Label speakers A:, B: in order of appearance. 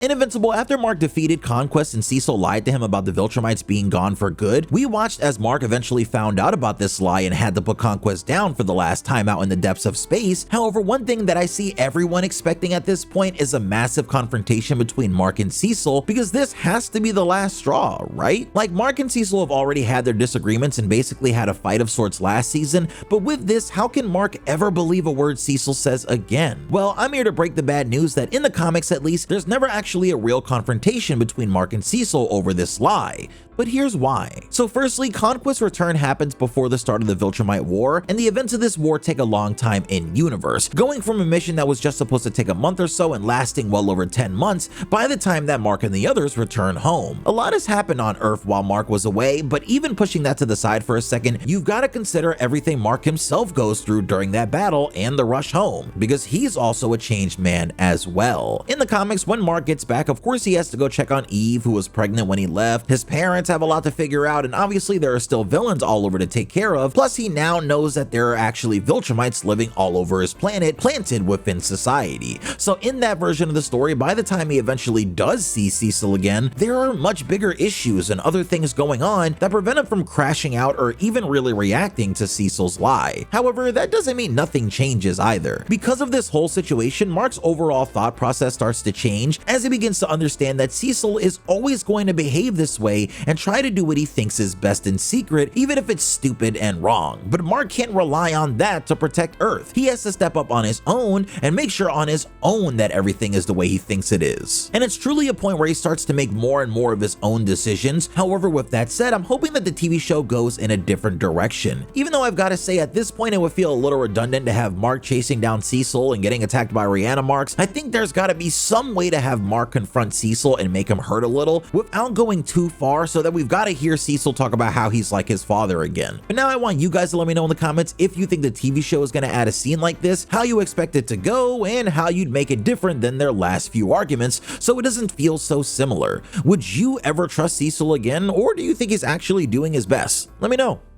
A: In Invincible, after Mark defeated Conquest and Cecil lied to him about the Viltrumites being gone for good, we watched as Mark eventually found out about this lie and had to put Conquest down for the last time out in the depths of space. However, one thing that I see everyone expecting at this point is a massive confrontation between Mark and Cecil, because this has to be the last straw, right? Like, Mark and Cecil have already had their disagreements and basically had a fight of sorts last season, but with this, how can Mark ever believe a word Cecil says again? Well, I'm here to break the bad news that in the comics at least, there's never actually a real confrontation between Mark and Cecil over this lie. But here's why. So firstly, Conquest Return happens before the start of the Viltrumite War, and the events of this war take a long time in universe, going from a mission that was just supposed to take a month or so and lasting well over 10 months by the time that Mark and the others return home. A lot has happened on Earth while Mark was away, but even pushing that to the side for a second, you've got to consider everything Mark himself goes through during that battle and the rush home, because he's also a changed man as well. In the comics, when Mark gets back, of course he has to go check on Eve, who was pregnant when he left. His parents have a lot to figure out, and obviously there are still villains all over to take care of, plus he now knows that there are actually Viltrumites living all over his planet, planted within society. So in that version of the story, by the time he eventually does see Cecil again, there are much bigger issues and other things going on that prevent him from crashing out or even really reacting to Cecil's lie. However, that doesn't mean nothing changes either. Because of this whole situation, Mark's overall thought process starts to change as he begins to understand that Cecil is always going to behave this way and try to do what he thinks is best in secret, even if it's stupid and wrong. But Mark can't rely on that to protect Earth. He has to step up on his own and make sure on his own that everything is the way he thinks it is. And it's truly a point where he starts to make more and more of his own decisions. However, with that said, I'm hoping that the TV show goes in a different direction. Even though I've got to say at this point it would feel a little redundant to have Mark chasing down Cecil and getting attacked by Rihanna marks, I think there's got to be some way to have Mark confront Cecil and make him hurt a little without going too far, so that we've got to hear Cecil talk about how he's like his father again. But now I want you guys to let me know in the comments if you think the TV show is going to add a scene like this, how you expect it to go, and how you'd make it different than their last few arguments so it doesn't feel so similar. Would you ever trust Cecil again, or do you think he's actually doing his best? Let me know.